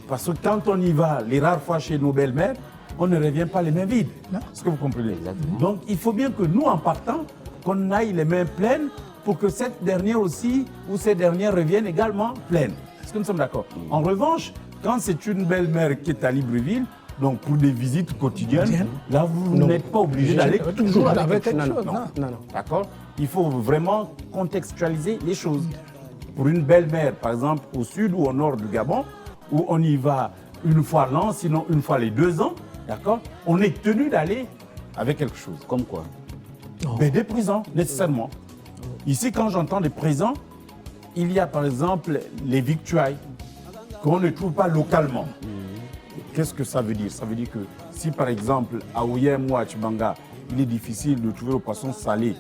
Parce que quand on y va, les rares fois chez nos belles-mères, on ne revient pas les mains vides. Est-ce que vous comprenez? Exactement. Donc il faut bien que nous, en partant, qu'on aille les mains pleines pour que cette dernière aussi, ou ces dernières reviennent également pleines. Est-ce que nous sommes d'accord? En revanche, quand c'est une belle-mère qui est à Libreville, donc pour des visites quotidiennes, là vous n'êtes pas obligé d'aller toujours avec quelque chose. Non. D'accord? Il faut vraiment contextualiser les choses. Pour une belle-mère, par exemple, au sud ou au nord du Gabon, où on y va une fois l'an, sinon une fois les 2 ans, d'accord? On est tenu d'aller avec quelque chose. Comme quoi? Mais des présents, nécessairement. Ici, quand j'entends des présents, il y a par exemple les victuailles qu'on ne trouve pas localement. Qu'est-ce que ça veut dire? Ça veut dire que si par exemple à Oyem ou à Chibanga, il est difficile de trouver le poisson salé,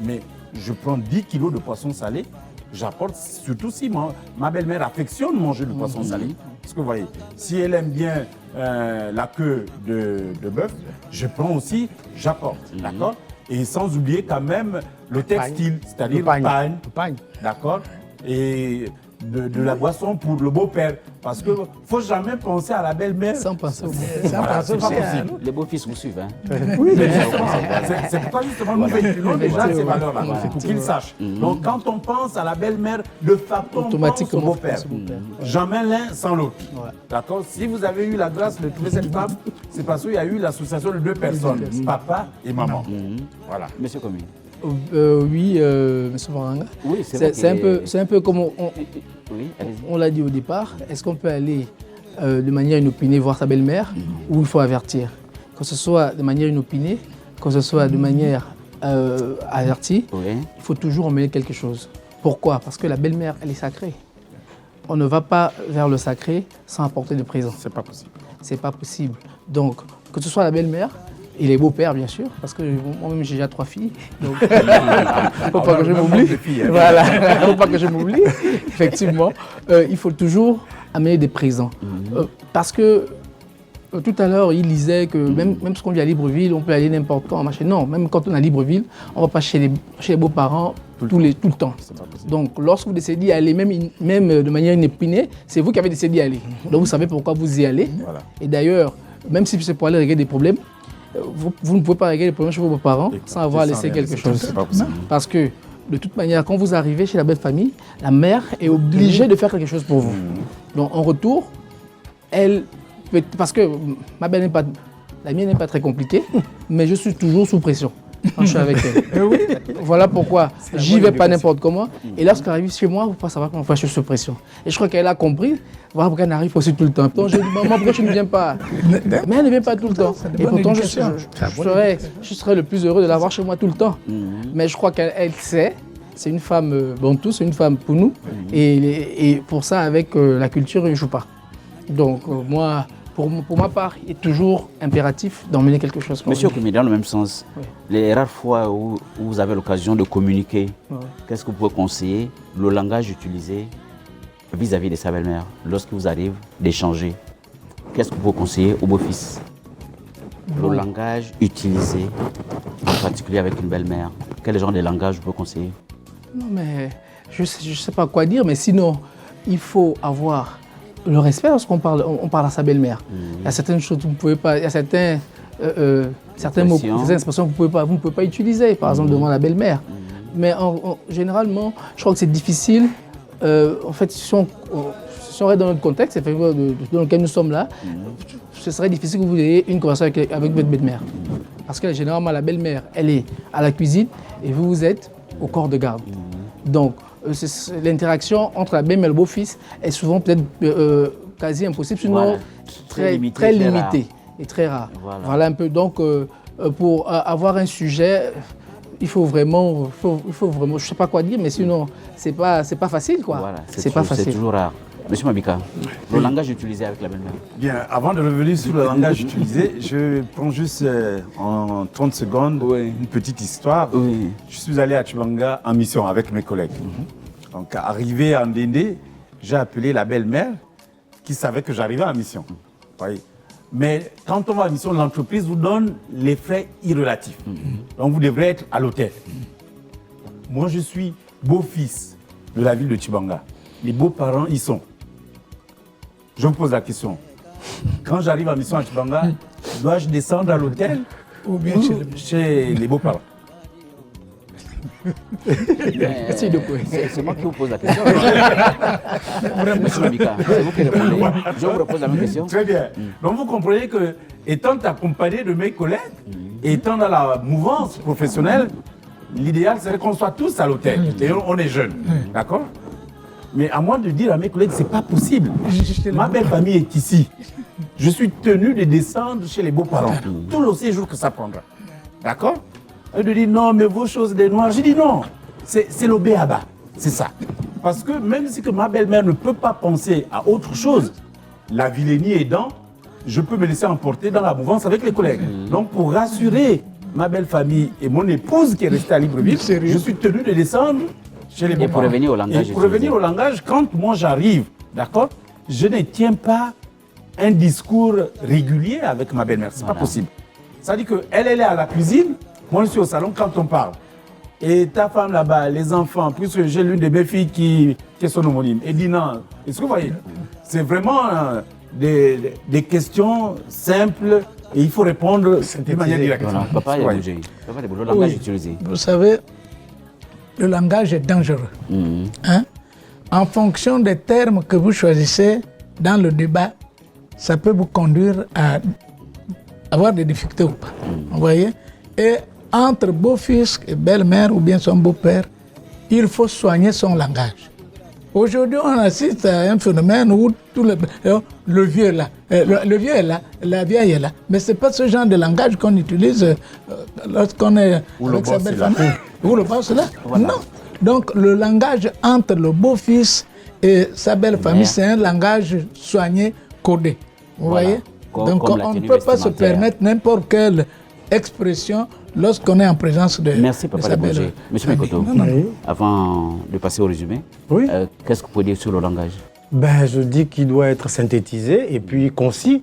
mais je prends 10 kilos de poisson salé, j'apporte, surtout si ma belle-mère affectionne manger du poisson salé. Parce que vous voyez, si elle aime bien la queue de bœuf, je prends aussi, j'apporte. D'accord? Et sans oublier quand même le textile, c'est-à-dire le pagne. D'accord? Et de la boisson pour le beau-père. Parce qu'il ne faut jamais penser à la belle-mère. Sans penser au Voilà, c'est pas possible. Les beaux-fils vous suivent, hein? Oui, c'est pourquoi justement nous véhiculons déjà ces valeurs-là, pour qu'ils sachent. Donc quand on pense à la belle-mère, de facto on pense au beau-père. Jamais l'un sans l'autre. D'accord? Si vous avez eu la grâce de trouver cette femme, c'est parce qu'il y a eu l'association de 2 personnes, papa et maman. Voilà. Monsieur Komi. Oui, M. Maranga. Oui, c'est un peu comme oui, on l'a dit au départ. Est-ce qu'on peut aller de manière inopinée voir sa belle-mère ou il faut avertir? Que ce soit de manière inopinée, que ce soit de manière avertie, il faut toujours emmener quelque chose. Pourquoi? Parce que la belle-mère, elle est sacrée. On ne va pas vers le sacré sans apporter de présent. C'est pas possible. C'est pas possible. Donc, que ce soit la belle-mère, Et les beaux-pères, bien sûr, parce que moi-même j'ai déjà 3 filles. Donc, faut pas que je m'oublie. Voilà, faut pas que je m'oublie. Effectivement, il faut toujours amener des présents. Parce que tout à l'heure, il disait que même si on vit à Libreville, on peut aller n'importe quand. Non, même quand on est à Libreville, on ne va pas chez les beaux-parents tout le temps. Donc, lorsque vous décidez d'y aller, même de manière inopinée, c'est vous qui avez décidé d'y aller. Donc, vous savez pourquoi vous y allez. Voilà. Et d'ailleurs, même si c'est pour aller régler des problèmes, vous ne pouvez pas régler les problèmes chez vos parents sans avoir laissé quelque chose. Parce que, de toute manière, quand vous arrivez chez la belle famille, la mère est obligée de faire quelque chose pour vous. Donc, en retour, parce que ma belle la mienne n'est pas très compliquée, mais je suis toujours sous pression quand je suis avec elle. Voilà pourquoi j'y vais pas n'importe comment. Et lorsqu'elle arrive chez moi, vous ne pouvez pas savoir comment faire, je suis sous pression. Et je crois qu'elle a compris. Voilà pourquoi elle arrive aussi tout le temps. Donc je dis, maman, pourquoi tu ne viens pas? Mais elle ne vient pas tout le temps. Et pourtant, je serais le plus heureux de l'avoir chez moi tout le temps. Mais je crois qu'elle sait. C'est une femme bantou, c'est une femme pour nous. Et pour ça, avec la culture, il ne joue pas. Donc moi, pour ma part, il est toujours impératif d'emmener quelque chose. Monsieur Koumi, dans le même sens, les rares fois où vous avez l'occasion de communiquer, qu'est-ce que vous pouvez conseiller, le langage utilisé vis-à-vis de sa belle-mère, lorsqu'il vous arrive d'échanger, qu'est-ce que vous pouvez conseiller au beau-fils? Le langage utilisé, en particulier avec une belle-mère, quel genre de langage vous pouvez conseiller? Non mais, je sais pas quoi dire, mais sinon, il faut avoir le respect lorsqu'on parle à sa belle-mère. Il y a certaines choses que vous ne pouvez pas, il y a certains mots, certaines expressions que vous ne pouvez pas utiliser, par exemple devant la belle-mère. Mais généralement, je crois que c'est difficile. En fait, si on est dans notre contexte, dans lequel nous sommes là, ce serait difficile que vous ayez une conversation avec votre belle-mère. Parce que généralement, la belle-mère, elle est à la cuisine et vous êtes au corps de garde. Donc, l'interaction entre la belle-mère et le beau-fils est souvent peut-être quasi impossible, sinon très limitée et très rare. Voilà un peu. Donc, pour avoir un sujet, il faut vraiment, je ne sais pas quoi dire, mais sinon, c'est pas facile, quoi. Voilà, c'est pas facile. C'est toujours rare. Monsieur Mabika, le langage utilisé avec la belle-mère. Bien, avant de revenir sur le langage utilisé, je prends juste en 30 secondes une petite histoire. Je suis allé à Tchibanga en mission avec mes collègues. Donc, arrivé à Ndende, j'ai appelé la belle-mère qui savait que j'arrivais en mission. Voyez. Mais quand on va en mission, l'entreprise vous donne les frais irrelatifs. Donc, vous devrez être à l'hôtel. Moi, je suis beau-fils de la ville de Tchibanga. Les beaux-parents y sont. Je vous pose la question. Quand j'arrive en mission à Tchibanga, dois-je descendre à l'hôtel ou bien chez les beaux-parents? C'est moi qui vous pose la question. Monsieur Mabika, c'est vous qui répondez. Je vous repose la même question. Très bien. Donc vous comprenez que, étant accompagné de mes collègues, étant dans la mouvance professionnelle, l'idéal serait qu'on soit tous à l'hôtel. Et on est jeunes. D'accord? Mais à moi de dire à mes collègues, c'est pas possible. Ma belle famille est ici. Je suis tenu de descendre chez les beaux-parents. Tout le séjour que ça prendra. D'accord? Elle me dit non, mais vos choses des noirs. J'ai dit non, c'est le béaba. C'est ça. Parce que même si que ma belle-mère ne peut pas penser à autre chose, la vilainie aidant, je peux me laisser emporter dans la mouvance avec les collègues. Donc pour rassurer ma belle famille et mon épouse qui est restée à Libreville, je suis tenu de descendre chez les beaux-parents. Et pour revenir au langage. Et pour revenir au langage, quand moi j'arrive, d'accord, je ne tiens pas un discours régulier avec ma belle-mère. C'est pas possible. Ça dit qu'elle est à la cuisine, moi je suis au salon quand on parle. Et ta femme là-bas, les enfants, puisque j'ai l'une de mes filles qui est son homonyme, elle dit non. Est-ce que vous voyez? C'est vraiment des questions simples et il faut répondre de manière directe. Papa, il y a bougé. Le langage utilisé. Vous savez, le langage est dangereux. Hein? En fonction des termes que vous choisissez dans le débat, ça peut vous conduire à avoir des difficultés ou pas. Vous voyez? Et entre beau-fils et belle-mère ou bien son beau-père, il faut soigner son langage. Aujourd'hui, on assiste à un phénomène où le vieux est là, le vieux est là, la vieille est là. Mais ce n'est pas ce genre de langage qu'on utilise lorsqu'on est avec sa belle famille. Ou le boss est là. Voilà. Non. Donc le langage entre le beau-fils et sa belle famille, c'est un langage soigné, codé. Vous voyez? Donc on ne peut pas se permettre n'importe quel expression lorsqu'on est en présence de... Merci, Papa Lebongé. Monsieur Mikoto, avant de passer au résumé, qu'est-ce que vous pouvez dire sur le langage? Je dis qu'il doit être synthétisé et puis concis.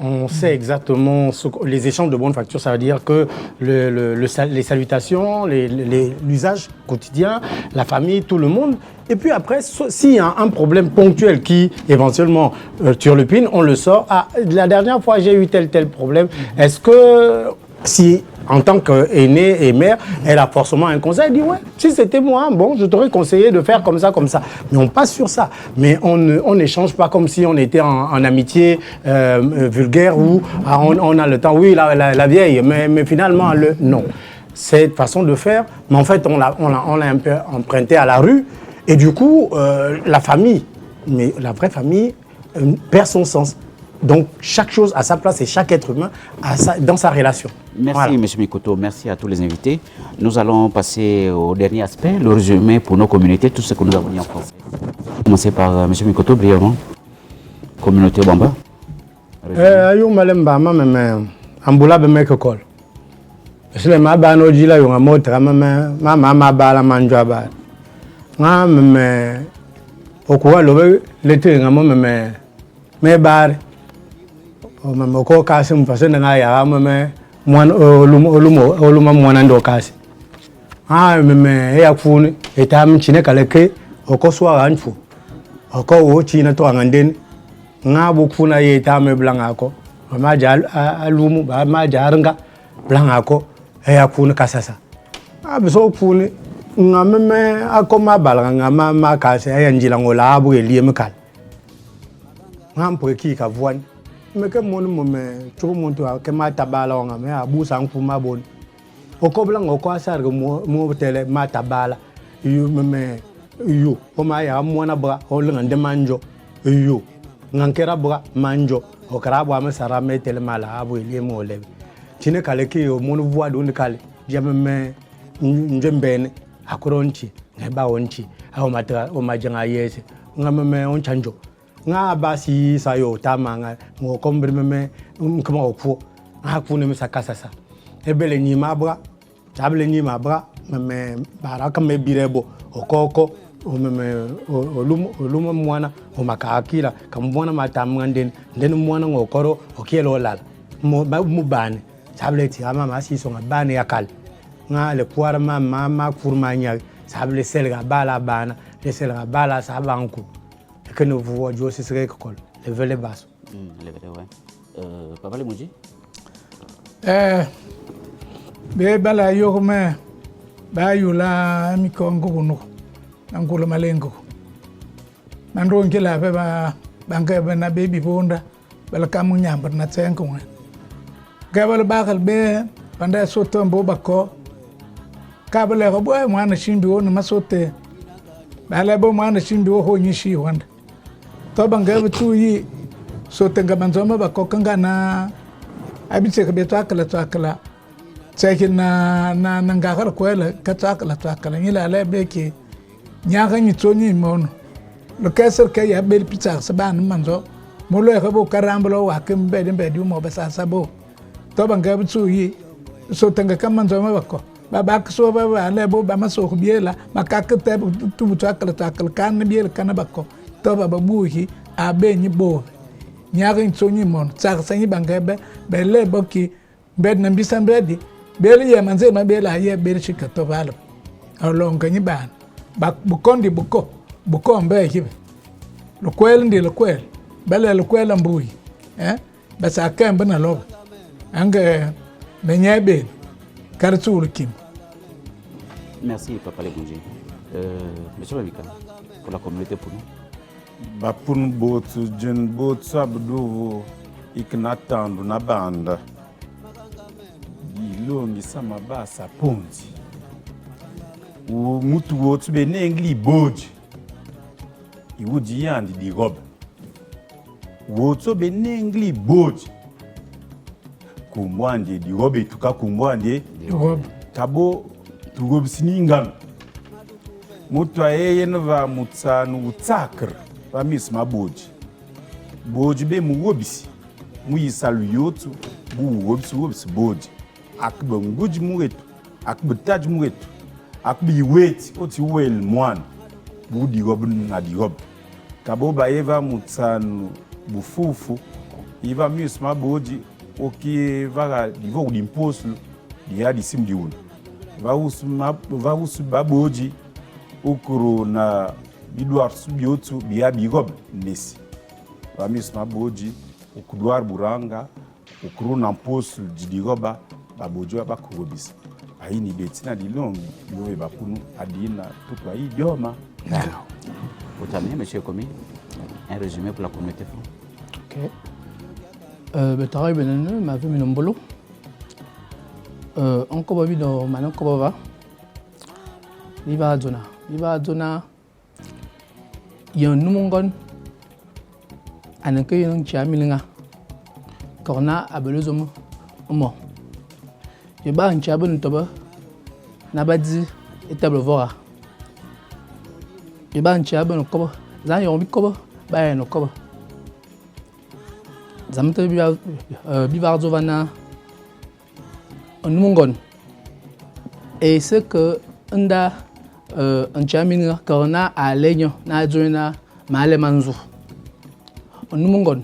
On sait exactement les échanges de bonne facture, ça veut dire que les salutations, l'usage quotidien, la famille, tout le monde. Et puis après, s'il y a un problème ponctuel qui éventuellement turlupine, on le sort. Ah, la dernière fois, j'ai eu tel problème. Est-ce que si en tant qu'aîné et mère, elle a forcément un conseil, elle dit ouais, si c'était moi, bon, je t'aurais conseillé de faire comme ça. Mais on passe sur ça. Mais on n'échange pas comme si on était en amitié vulgaire où on a le temps, oui, la vieille, mais finalement, non. Cette façon de faire, mais en fait, on l'a un peu emprunté à la rue. Et du coup, la famille, mais la vraie famille, perd son sens. Donc, chaque chose a sa place et chaque être humain dans sa relation. Merci, M. Mikoto. Merci à tous les invités. Nous allons passer au dernier aspect, le résumé pour nos communautés, tout ce que nous avons dit en français. Commencer par M. Mikoto, brièvement. Communauté Bamba. Ayo malemba mama ambula be make call. Sile ma ba no jila yo ngamotra mama ba la manjwa ba. Nga me okuwa lo lete ngamo me bare. O mama ko kasi mfase nga ya mama mwana oluma mwana ndo kasi. Me ya kufuni etam chine kaleke okoswa anfu. Oko wo china to ngandeni. Nga bukufuna ye tame blangako maja alumu ba maja aranga blangako ya kufuna kasasa abiso kufuni nga meme akoma balanga ma kase ya njila ngola abu elie mekal nga mpweki ka voine meke monu me chuko muntu ke mata bala nga me abu sanku mabon okobla ngoko asarga mo tele mata bala yu meme yu o ma ya mwana bra o ngande manjo yu ngankera bra manjo o karabo amesara metele mala abu elie mo lebe chine kale ki o monu voix do kale jameme njembene akoronchi ngeba onchi awo matra o majanga yese ngameme on chanjo nga basi sayo tamanga ngo kombre meme nkoma opu akune misakasasa ebele ni mabra table ni mabra meme baraka me birebo okoko oluma mwana omakakila kamwana matamnganden ndeni mwana ngokoro okielo lala mu bane tableti ama masiso ngabane yakal nga le puara mama kurmanya sable selga bala bana le selga bala sabanku que nous voyons jouer ce serait école le vele basso le vele ouais Papa Lebongé be bala yokme ba yula mi kongo kuno angula malengo nando ngila be ba banga be na baby bonda bala kamu nyamba na tsenko ngwe gabal bakal be panda soto mbo bako kabale ko boy mwana shimbi wona masote bala bo mwana shimbi wo ho nyishi wanda to banga be tu yi sote ngabanzoma bako kangana abitse be to akala tsekin na ngakar kwela ka to akala ngila le be ki nyaga ni tsoni mono lo kaser ka ya bel pizza saban manzo mo lo ka bo karamblo wa kem be di mo basa sabo to banga butsu yi so tanga kam manzo ma bako ba so ba le bo ba maso ko biela makaka te tu butu akala kan biela kan bako to ba buhi a be ni bo nyaga ni tsoni mono tsaka sanyi banga be le boki be na bisan be beli ya manze ma bela ye beli chika to balo alonga ni ban bak bukondi buko mbe hibe lo kwel ndi lo kwel bele lo kwel mbui basa kembe na lob ange menyebe kartsulu kim. Merci Papa Lebongé. Monsieur Babika, pour la communauté pour nous. Ba pour nous botu jen botu sabdu iknatandu na banda ilongi sama basa ponzi o mutu wotu be nengli boji iwudi yandi di rob wotu be nengli boji kumbwande di robe tuka kumbwande di rob tabo tu rob siningan mutu ayeye nva mutsanu utsakr pa misma boji be mu wobisi mu yisalu yotu bu wobisi boji akbe nguji muretu akbe taj muretu akbe wait oti wel mwan bu di rob na di rob kabo ba eva mutsanu bufufu iva miusma boji oki vaga divo d'imposto dia di sim di un va usu baboji okoro na biduar subiotu bia bi rob nesi va miusma boji okuduar buranga okoro na posto di roba babojo ba kurobis aini betina di long yo ba kunu adina tout ba idioma. Vous terminez, monsieur Komi, un résumé pour la communauté franc. Ok. Betaray benene ma vu minombolo. Encore babi dans manan kobava. Viva zona. Yon numongon. Anake yon chamilinga. Corna abelozomo. Omo. Yeba un chabon toba. Nabadi etable vora. Yeba un chabon koba. Zan yon bi koba. Ba no koba. Zamte bivarzo vana numongon. Et ce que nda nchaminga corna a leño na joina male manzu. Numongon.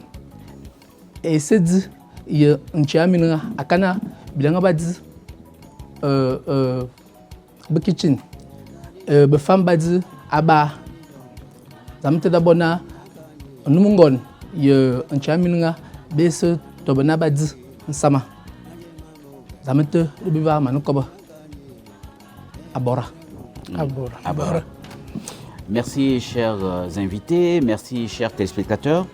Et c'est dit il nchaminga akana bilanga badi be kitchen be femme badi aba zamte dabona numongon il nchaminga bese tobana badi nsama zamte biva manukoba abora. Merci chers invités, merci chers téléspectateurs.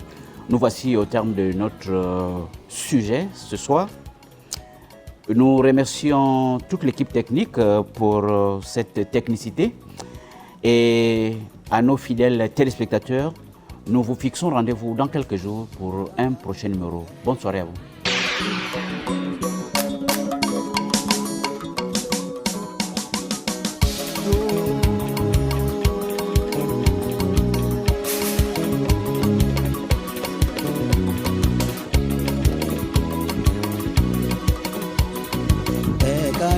Nous voici au terme de notre sujet ce soir. Nous remercions toute l'équipe technique pour cette technicité et à nos fidèles téléspectateurs, nous vous fixons rendez-vous dans quelques jours pour un prochain numéro. Bonne soirée à vous.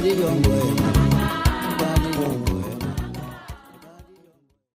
Yongwe